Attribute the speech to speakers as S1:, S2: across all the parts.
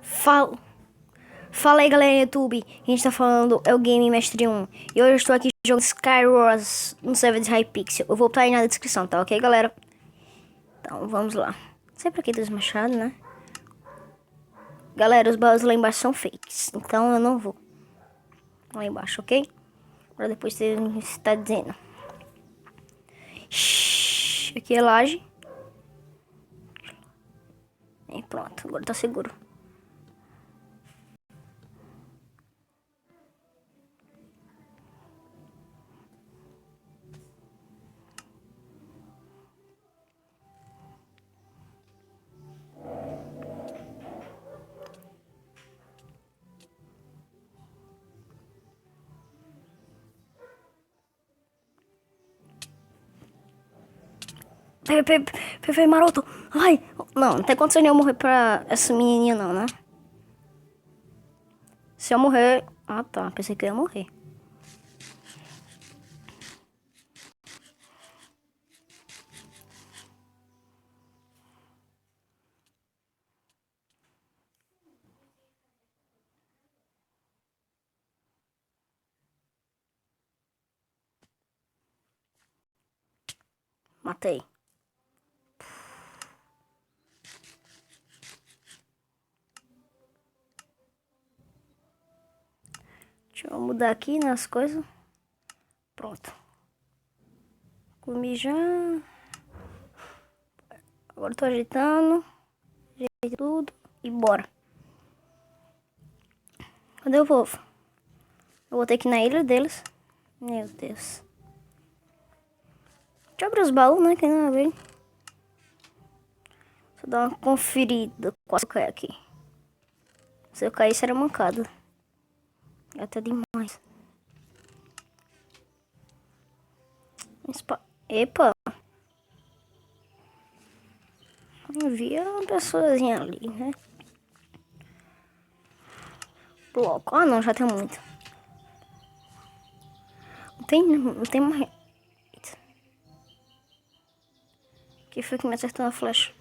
S1: Fala, fala aí galera do YouTube, a gente tá falando é o Game Mestre 1. E hoje eu estou aqui jogando Skywars no server de Hypixel. Eu vou botar aí na descrição, tá ok galera? Então vamos lá. Sei pra que dos machados, né? Galera, os baús lá embaixo são fakes, então eu não vou lá embaixo, ok? Pra depois você está dizendo. Shhh, aqui é laje. E pronto, agora tá seguro. Pepe, maroto. Ai, não tem condição de eu morrer pra essa menininha não, né? Se eu morrer... Ah, tá. Pensei que eu ia morrer. Matei. Deixa eu mudar aqui nas coisas. Pronto. Comi já. Agora tô ajeitando. Ajeitei tudo. E bora. Cadê o povo? Eu vou ter que ir na ilha deles. Meu Deus. Deixa eu abrir os baús, né? Que não abri. Deixa eu dar uma conferida. Quase eu cair aqui. Se eu cair, será mancada. É até demais. Epa. Havia uma pessoazinha ali, né? Bloco. Ah, não. Já tem muito. Não tem mais. Que foi que me acertou na flecha?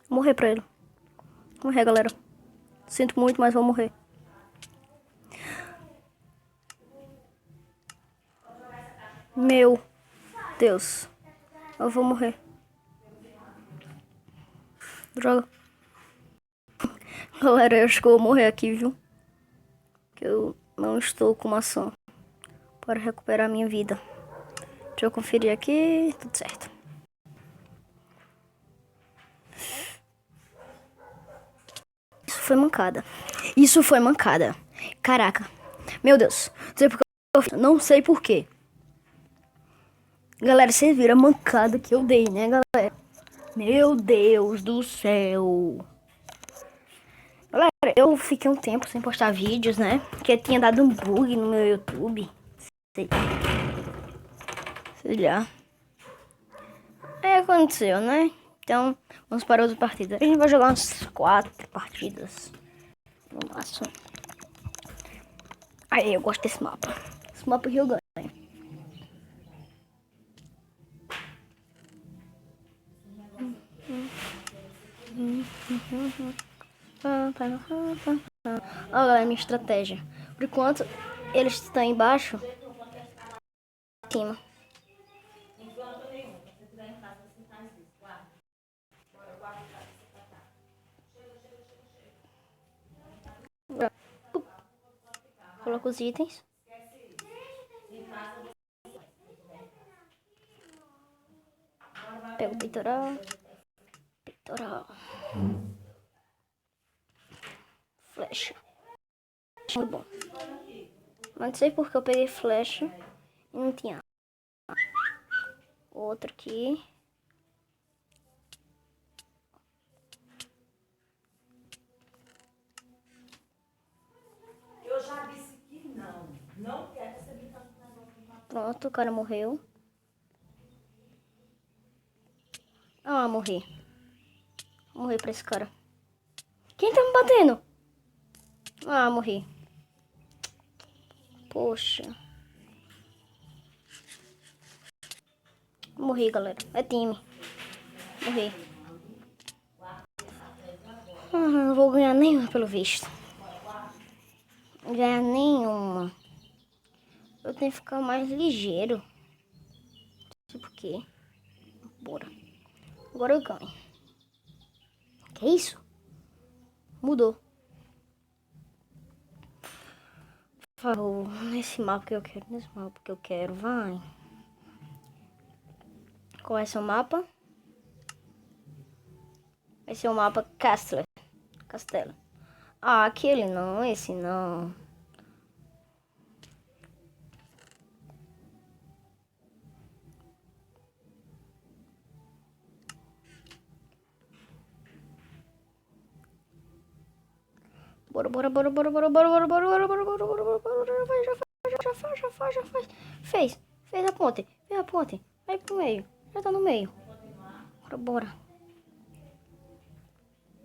S1: Vou morrer pra ele. Vou morrer, galera. Sinto muito, mas vou morrer. Meu Deus. Eu vou morrer. Droga. Galera, eu acho que eu vou morrer aqui, viu? Que eu não estou com maçã para recuperar minha vida. Deixa eu conferir aqui. Tudo certo. Isso foi mancada. Isso foi mancada. Caraca. Meu Deus. Não sei por quê. Galera, vocês viram a mancada que eu dei, né, galera? Meu Deus do céu. Galera, eu fiquei um tempo sem postar vídeos, né? Porque tinha dado um bug no meu YouTube. Sei lá. Aí aconteceu, né? Então, vamos para outra partida. A gente vai jogar umas 4 partidas. No máximo. Aí, eu gosto desse mapa. Esse mapa que eu ganho. Olha galera, minha estratégia. Por enquanto, eles estão embaixo. Em cima. Coloca os itens. Pega o peitoral. Peitoral. Flecha. Muito bom. Mas não sei porque eu peguei flecha e não tinha. Outro aqui. Pronto, o cara morreu. Ah, morri. Morri pra esse cara. Quem tá me batendo? Ah, morri. Poxa. Morri, galera. É time. Morri. Não vou ganhar nenhuma, pelo visto. Ganhar nenhuma. Eu tenho que ficar mais ligeiro. Não sei por quê. Bora. Agora eu ganho. Que isso? Mudou. Por favor, nesse mapa que eu quero. Nesse mapa que eu quero. Vai. Qual é seu mapa? Vai ser o mapa Castelo. Ah, aquele não. Esse não. Bora. Já faz. Fez a ponte. Vai pro meio. Já tá no meio. Bora.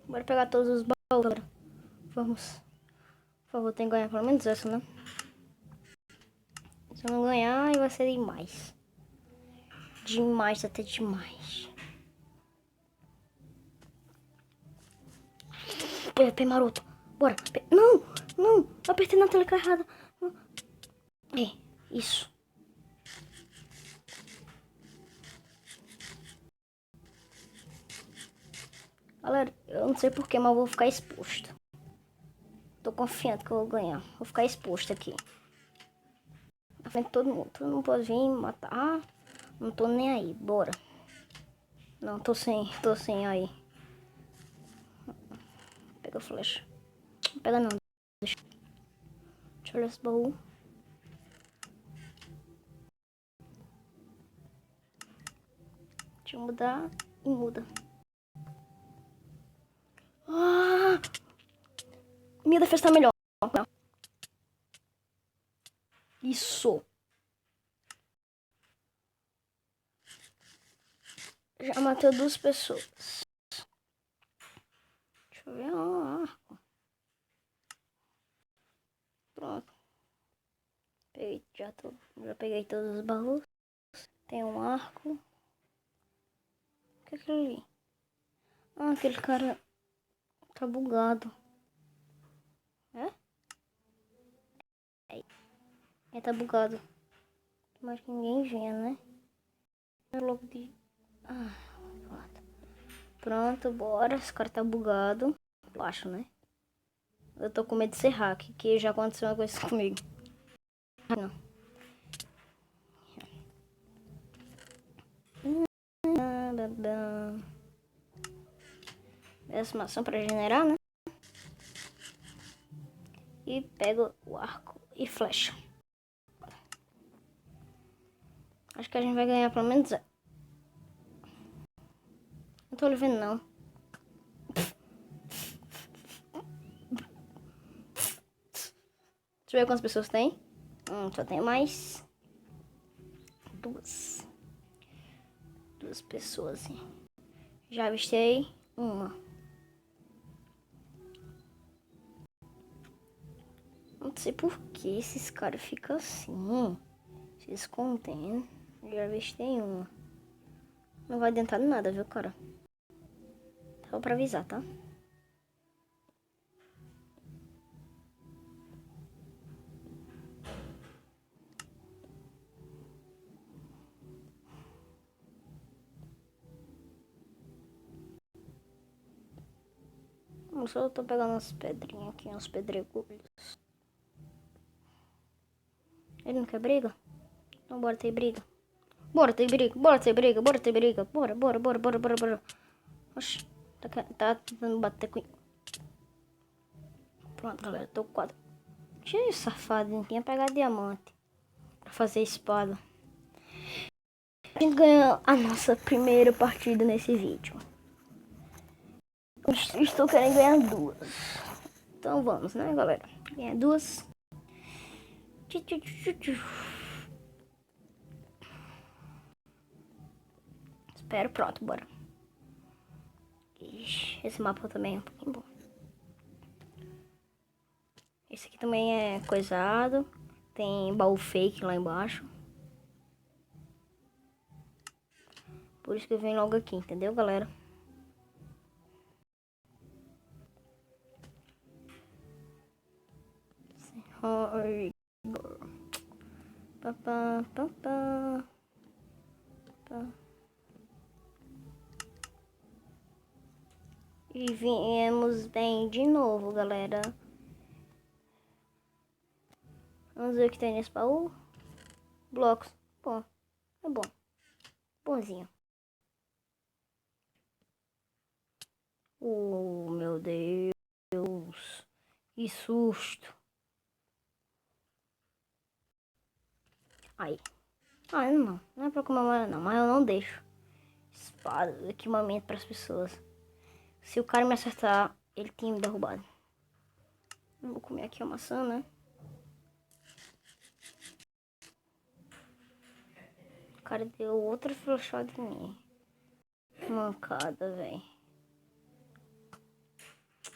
S1: Bora pegar todos os baús, galera. Vamos. Por favor, tem que ganhar pelo menos essa, né? Se eu não ganhar, aí vai ser demais. Demais, até demais. Pé maroto. Bora. Não. Apertei na tela errada. É, isso. Galera, eu não sei porquê, mas eu vou ficar exposto. Tô confiante que eu vou ganhar. Vou ficar exposto aqui. Na frente de todo mundo. Todo mundo pode vir me matar. Não tô nem aí. Bora. Não, tô sem aí. Pega a flecha. Não pega não. Deixa eu olhar esse baú. Deixa eu mudar e muda. Ah! Minha defesa tá melhor. Isso. Já matou 2 pessoas. Deixa eu ver. Arco. Pronto. Já peguei todos os baús. Tem um arco. O que é aquilo ali? Ah, aquele cara tá bugado. É? É, tá bugado. Mas que ninguém venha, né? É louco de... Ah, pronto, bora. Esse cara tá bugado. Eu acho, né? Eu tô com medo de ser hack, que já aconteceu uma coisa comigo. Não. Essa maçã pra generar, né? E pego o arco e flecha. Acho que a gente vai ganhar pelo menos. Não tô vendo não. Deixa eu ver quantas pessoas tem. Só tem mais 2. 2 pessoas, assim. Já avistei uma. Não sei por que esses caras ficam assim. Se escondendo. Já avistei uma. Não vai adiantar nada, viu, cara? Só pra avisar, tá? Eu só tô pegando umas pedrinhas aqui, uns pedregulhos. Ele não quer briga? Então bora ter briga. Bora ter briga. Bora. Oxi, tá tentando bater com... Pronto, galera, tô com 4. Cheio safado, não tinha pegado diamante pra fazer espada. A gente ganhou a nossa primeira partida nesse vídeo. Estou querendo ganhar 2. Então vamos, né, galera? Ganhar 2. Espero, pronto, bora. Ixi, esse mapa também é um pouquinho bom. Esse aqui também é coisado. Tem baú fake lá embaixo. Por isso que eu venho logo aqui, entendeu, galera? E viemos bem de novo, galera. Vamos ver o que tem nesse baú. Blocos. Bom, é bom. Bonzinho. Oh, meu Deus. Que susto. Aí. Ah, não. Não é pra comemorar não, mas eu não deixo espada, equipamento para as pessoas. Se o cara me acertar, ele tinha me derrubado. Vou comer aqui a maçã, né? O cara deu outra flechada em mim. Mancada, velho.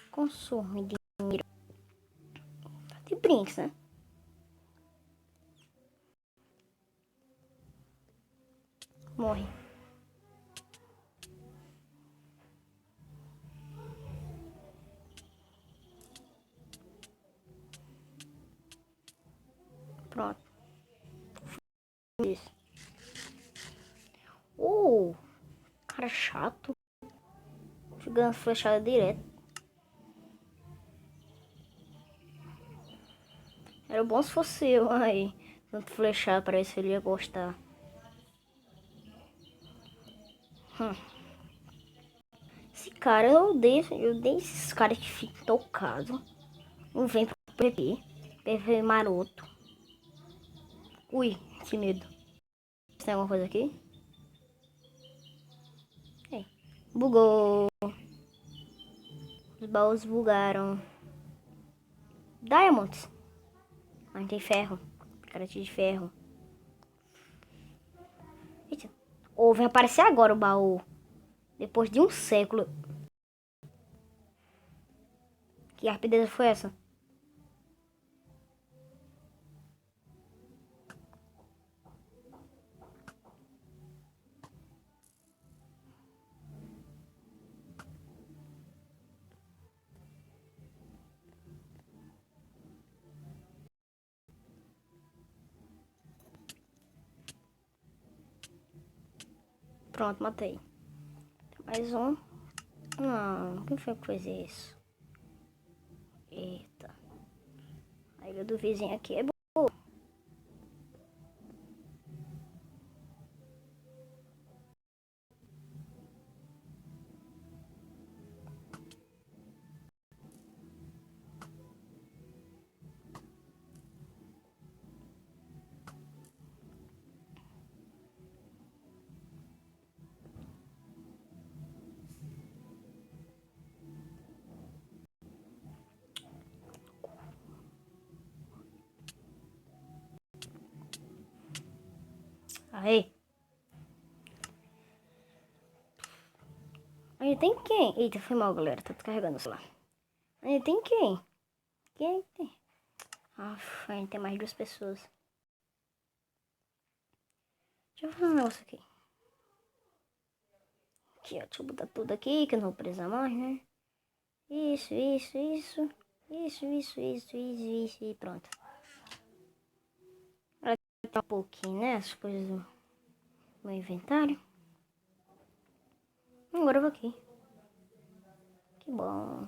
S1: Consome dinheiro. Tá de brinks, né? Morre. Pronto. Isso. Cara chato. Jogando flechada direto. Era bom se fosse eu aí. Tanto flechada para ver se ele ia gostar. Esse cara, eu odeio esses caras que ficam tocados. Não vem pro PVP. PVP maroto. Ui, que medo. Tem alguma coisa aqui? É. Bugou. Os baús bugaram. Diamonds. Mas tem ferro. Carete de ferro. Eita. Ou vem aparecer agora o baú. Depois de um século. Que rapidez foi essa? Pronto, matei. Mais um. Não, quem foi que fez isso? Eita. A ilha do vizinho aqui é boa. Aí. Aí tem quem? Eita, foi mal, galera. Tá descarregando o celular. Aí tem quem? Quem tem? Ah, ainda tem mais duas pessoas. Deixa eu fazer um negócio aqui. Aqui, ó. Deixa eu botar tudo aqui, que eu não vou precisar mais, né? Isso. Isso. E pronto. Agora tá um pouquinho, né? As coisas do meu inventário. Agora eu vou aqui. Que bom.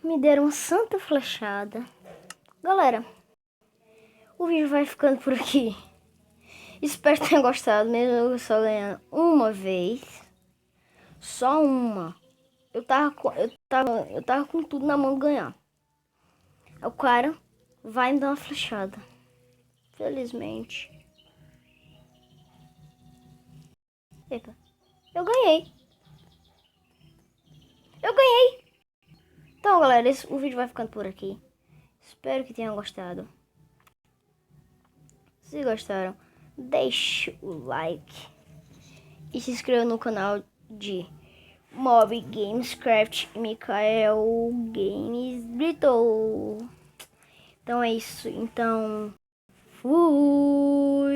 S1: Me deram uma santa flechada. Galera, o vídeo vai ficando por aqui. Espero que tenham gostado, mesmo eu só ganhando uma vez. Só uma. Eu tava com tudo na mão de ganhar. O cara vai me dar uma flechada. Felizmente. Epa. Eu ganhei. Então, galera, o vídeo vai ficando por aqui. Espero que tenham gostado. Se gostaram, deixe o like e se inscreva no canal de Mob Gamescraft e Michael Games Brito. Então é isso. Então, fui!